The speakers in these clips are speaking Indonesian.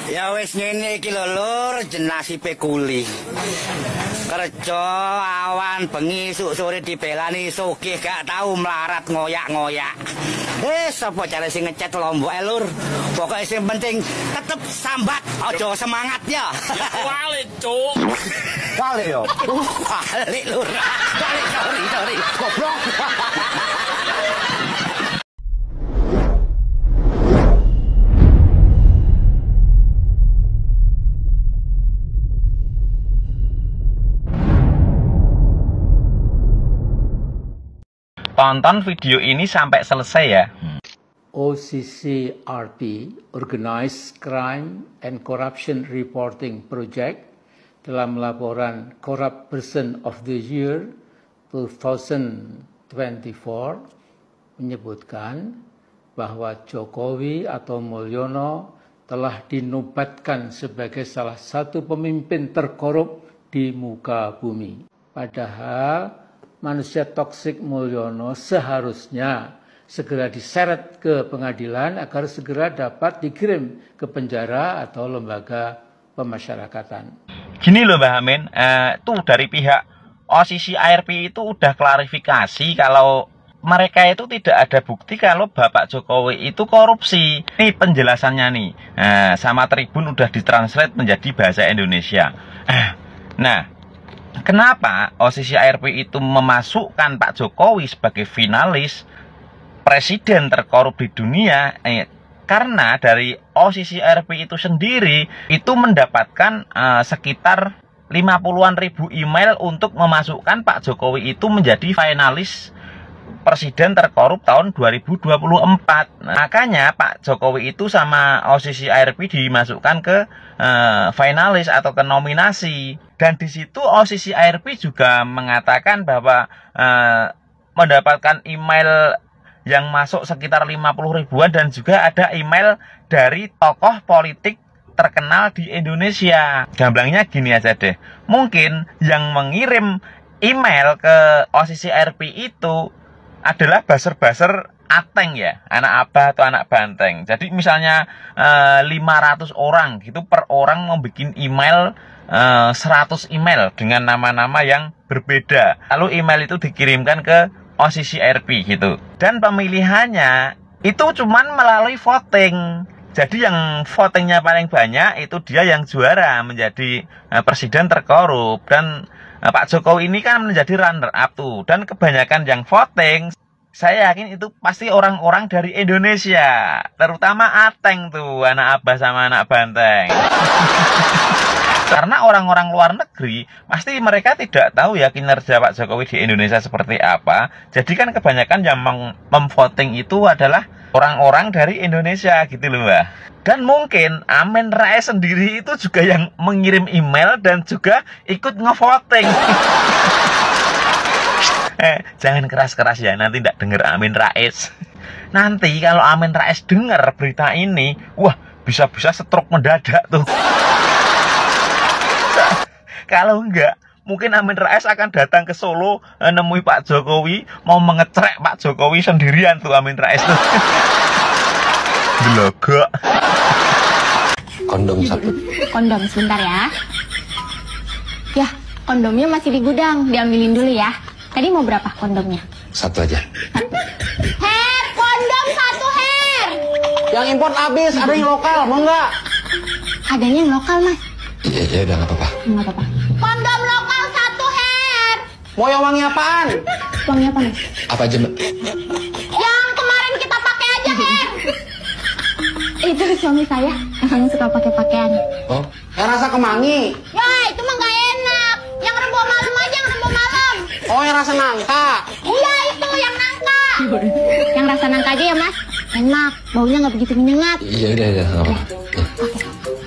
Ya wis ngene iki lho Lur, jenasibe kuli. Kerja awan bengi sore dibelani sugih gak tau melarat ngoyak-ngoyak. Sapa jare sing ngecat lombok Lur? Pokoke sing penting tetep sambat, aja semangat ya. Wale, Cuk. Wale yo. Wale Lur. Wale sorry. Goblok. Tonton video ini sampai selesai ya. OCCRP, Organized Crime and Corruption Reporting Project, dalam laporan Corrupt Person of the Year 2024 menyebutkan bahwa Jokowi atau Mulyono telah dinobatkan sebagai salah satu pemimpin terkorup di muka bumi. Padahal manusia toksik Mulyono seharusnya segera diseret ke pengadilan agar segera dapat dikirim ke penjara atau lembaga pemasyarakatan. Gini loh Mbak Amin, tuh dari pihak OCCRP itu udah klarifikasi kalau mereka itu tidak ada bukti kalau Bapak Jokowi itu korupsi. Ini penjelasannya nih, sama Tribun udah ditranslate menjadi bahasa Indonesia. Nah, kenapa OCCRP itu memasukkan Pak Jokowi sebagai finalis presiden terkorup di dunia? Karena dari OCCRP itu sendiri itu mendapatkan sekitar 50-an ribu email untuk memasukkan Pak Jokowi itu menjadi finalis presiden terkorup tahun 2024. Makanya Pak Jokowi itu sama OCCRP dimasukkan ke finalis atau ke nominasi. Dan di situ OCCRP juga mengatakan bahwa mendapatkan email yang masuk sekitar 50 ribuan dan juga ada email dari tokoh politik terkenal di Indonesia. Gamblangnya gini aja deh. Mungkin yang mengirim email ke OCCRP itu adalah buzzer-buzzer Ateng ya, anak abah atau anak banteng. Jadi misalnya 500 orang gitu, per orang membuat email 100 email dengan nama-nama yang berbeda. Lalu email itu dikirimkan ke OCCRP gitu. Dan pemilihannya itu cuman melalui voting. Jadi yang votingnya paling banyak itu dia yang juara menjadi presiden terkorup. Dan Pak Jokowi ini kan menjadi runner up tuh. Dan kebanyakan yang voting, saya yakin itu pasti orang-orang dari Indonesia. Terutama Ateng tuh, anak abah sama anak banteng. Karena orang-orang luar negeri, pasti mereka tidak tahu ya kinerja Pak Jokowi di Indonesia seperti apa. Jadi kan kebanyakan yang memvoting itu adalah orang-orang dari Indonesia gitu loh Mbak. Dan mungkin Amin Rais sendiri itu juga yang mengirim email dan juga ikut ngevoting. Jangan keras-keras ya, nanti tidak dengar Amin Rais. Nanti kalau Amin Rais dengar berita ini, wah bisa-bisa stroke mendadak tuh. Kalau enggak, mungkin Amin Rais akan datang ke Solo nemui Pak Jokowi, mau mengecerek Pak Jokowi sendirian tuh Amin Rais tuh. Belagak. Kondom satu. Kondom sebentar ya. Ya, kondomnya masih di gudang, diambilin dulu ya. Tadi mau berapa kondomnya? Satu aja. Her, kondom satu her. Yang import habis, ada yang lokal, mau nggak? Adanya yang lokal mas. Iya, udah nggak apa-apa. Nggak apa-apa. Kondom lokal satu her. Mau yang wangi apaan? Wangi apa mas? Apa aja mbak? Yang kemarin kita pakai aja her. Itu suami saya yang suka pakai pakaian. Oh, Yang rasa kemangi. Ya itu mah nggak enak. Yang rembuh malam aja, yang rembuh malam. Oh, yang rasa nangka. Iya itu yang nangka. Yang rasa nangka aja ya mas. Enak, baunya nggak begitu menyengat. iya udah nggak apa-apa. Ya.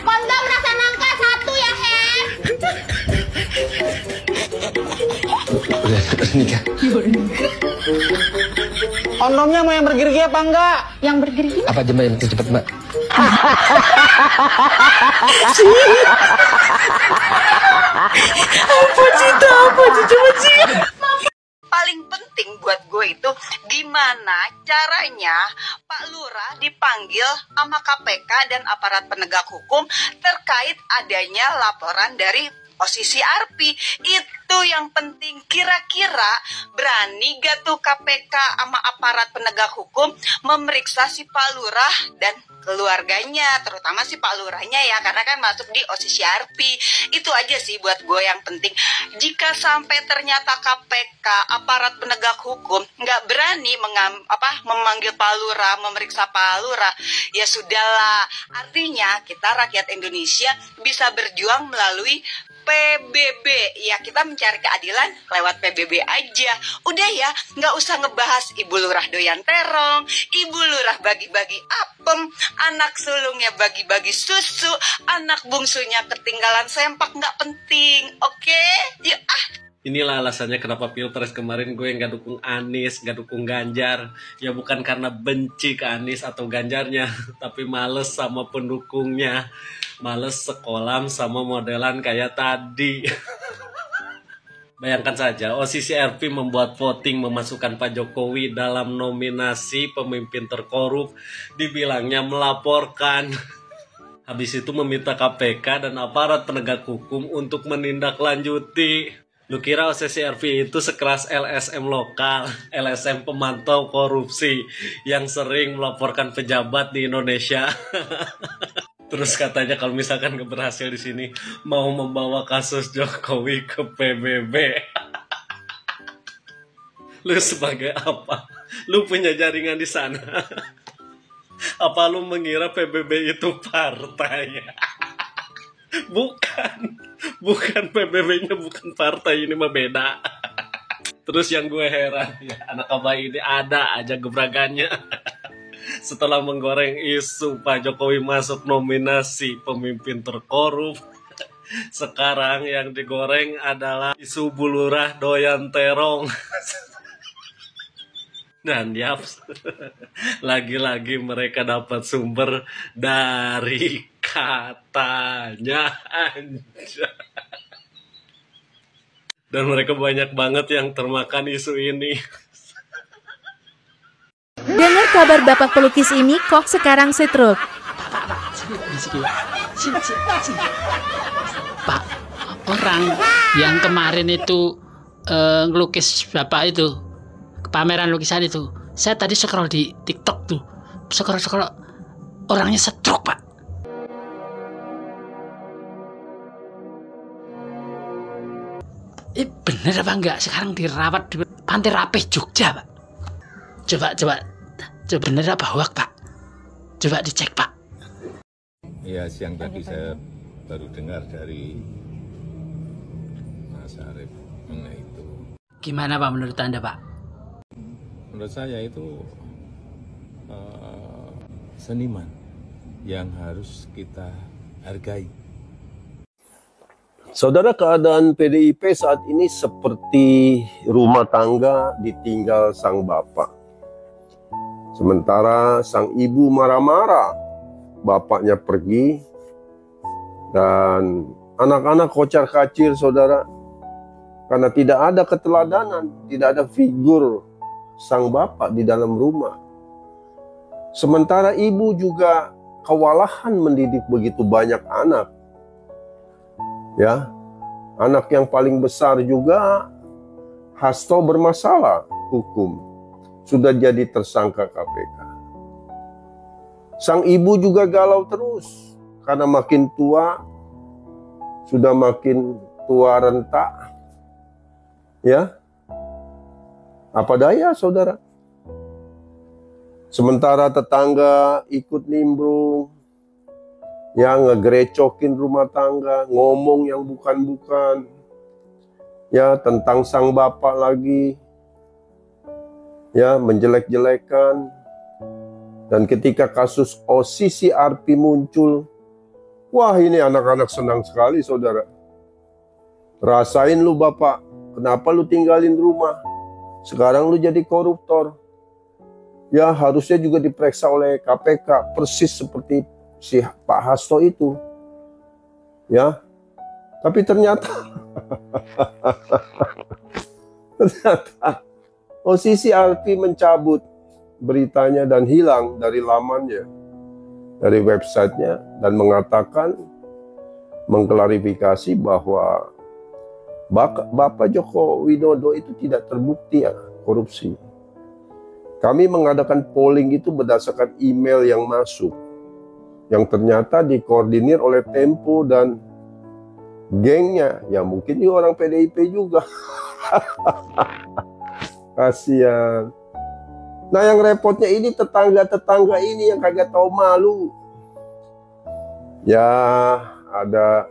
Kondom rasa nangka satu ya her. Udah nikah. Kondomnya mau yang bergerigi apa enggak? Yang bergerigi Apa aja mbak yang penting cepet mbak? Apa cinta, apa coba sih? Paling penting penting buat gue itu gimana caranya Pak Lurah dipanggil sama KPK dan aparat penegak hukum terkait adanya laporan dari posisi Arpi. Itu yang penting. Kira-kira berani gak tuh KPK sama aparat penegak hukum memeriksa si Pak Lurah dan keluarganya, terutama si Pak Lurahnya ya, karena kan masuk di posisi Arpi. Itu aja sih buat gue yang penting. Jika sampai ternyata KPK, aparat penegak hukum nggak berani memanggil Pak Lurah, memeriksa Pak Lurah, ya sudahlah. Artinya kita rakyat Indonesia bisa berjuang melalui PBB. Ya kita mencari keadilan lewat PBB aja. Udah ya, nggak usah ngebahas Ibu Lurah doyan terong, Ibu Lurah bagi-bagi apem, anak sulungnya bagi-bagi susu, anak bungsunya ketinggalan sempak, nggak penting. Oke? Yuk Inilah alasannya kenapa Pilpres kemarin gue nggak dukung Anies, nggak dukung Ganjar. Ya bukan karena benci ke Anies atau Ganjarnya, tapi males sama pendukungnya. Males sekolah sama modelan kayak tadi. Bayangkan saja, OSIS RP membuat voting memasukkan Pak Jokowi dalam nominasi pemimpin terkorup. Dibilangnya melaporkan. Habis itu meminta KPK dan aparat penegak hukum untuk menindaklanjuti. Lu kira OSIS-RP itu sekeras LSM lokal, LSM pemantau korupsi yang sering melaporkan pejabat di Indonesia. Terus katanya kalau misalkan gak berhasil di sini mau membawa kasus Jokowi ke PBB. Lu sebagai apa? Lu punya jaringan di sana? Apa lu mengira PBB itu partai? Bukan PBB-nya, bukan partai, ini mah beda. Terus yang gue heran, ya anak abah ini ada aja gebrakannya. Setelah menggoreng isu Pak Jokowi masuk nominasi pemimpin terkorup, sekarang yang digoreng adalah isu Bu Lurah doyan terong. Dan yap, lagi-lagi mereka dapat sumber dari katanya aja. Dan mereka banyak banget yang termakan isu ini. Dengar kabar bapak pelukis ini kok sekarang stroke. Pak, orang yang kemarin itu ngelukis bapak itu, pameran lukisan itu, saya tadi scroll di TikTok tuh, scroll orangnya stroke, Pak. Bener apa enggak? Sekarang dirawat di Pantai Rapih Jogja, Pak. Coba bener apa hoax, Pak? Coba dicek, Pak. Ya, siang tadi saya baru dengar dari Mas Arief mengenai itu. Gimana, Pak, menurut Anda, Pak? Menurut saya itu seniman yang harus kita hargai. Saudara, keadaan PDIP saat ini seperti rumah tangga ditinggal sang bapak. Sementara sang ibu marah-marah, bapaknya pergi, dan anak-anak kocar-kacir, saudara, karena tidak ada keteladanan, tidak ada figur sang bapak di dalam rumah. Sementara ibu juga kewalahan mendidik begitu banyak anak. Ya, anak yang paling besar juga Hasto bermasalah hukum, sudah jadi tersangka KPK. Sang ibu juga galau terus karena makin tua, sudah makin tua renta. Ya, apa daya, saudara? Sementara tetangga ikut nimbrung, yang ngegerecokin rumah tangga, ngomong yang bukan-bukan, ya tentang sang bapak lagi, ya menjelek-jelekan. Dan ketika kasus OSIS RP muncul, wah ini anak-anak senang sekali, saudara. Rasain lu bapak, kenapa lu tinggalin rumah? Sekarang lu jadi koruptor. Ya harusnya juga diperiksa oleh KPK, persis seperti si Pak Hasto itu, ya. Tapi ternyata Posisi Arfi mencabut beritanya dan hilang dari lamannya, dari websitenya, dan mengatakan, mengklarifikasi bahwa Bapak Joko Widodo itu tidak terbukti korupsi. Kami mengadakan polling itu berdasarkan email yang masuk, yang ternyata dikoordinir oleh Tempo dan gengnya. Ya mungkin juga orang PDIP juga. Kasihan. Nah yang repotnya ini tetangga-tetangga ini yang kagak tahu malu. Ya ada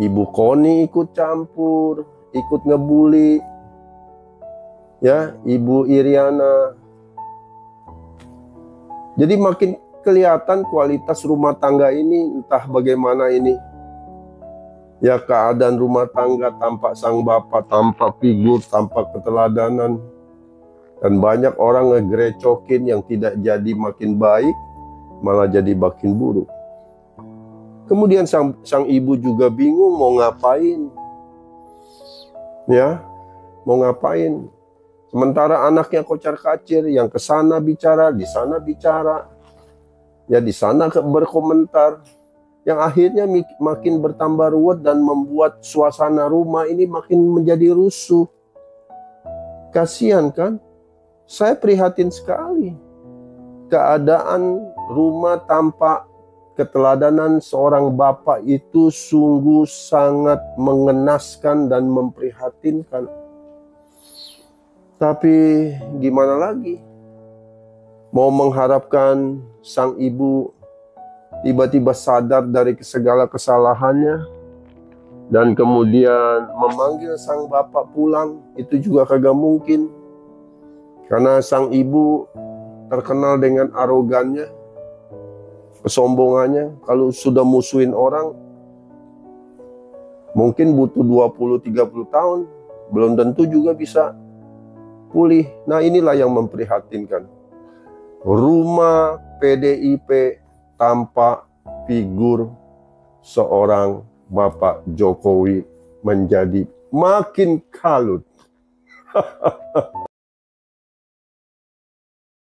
Ibu Koni ikut campur, ikut ngebully. Ya, Ibu Iriana. Jadi makin kelihatan kualitas rumah tangga ini entah bagaimana ini. Ya keadaan rumah tangga tanpa sang bapak, tanpa figur, tanpa keteladanan. Dan banyak orang ngegerecokin yang tidak jadi makin baik, malah jadi makin buruk. Kemudian sang ibu juga bingung mau ngapain. Ya, mau ngapain. Sementara anaknya kocar-kacir, yang ke sana bicara, di sana bicara. Ya di sana berkomentar. Yang akhirnya makin bertambah ruwet dan membuat suasana rumah ini makin menjadi rusuh. Kasihan kan? Saya prihatin sekali. Keadaan rumah tanpa keteladanan seorang bapak itu sungguh sangat mengenaskan dan memprihatinkan. Tapi gimana lagi? Mau mengharapkan sang ibu tiba-tiba sadar dari segala kesalahannya dan kemudian memanggil sang bapak pulang, itu juga kagak mungkin. Karena sang ibu terkenal dengan arogannya, kesombongannya. Kalau sudah musuhin orang, mungkin butuh 20-30 tahun, belum tentu juga bisa pulih. Nah inilah yang memprihatinkan. Rumah PDIP tanpa figur seorang Bapak Jokowi menjadi makin kalut.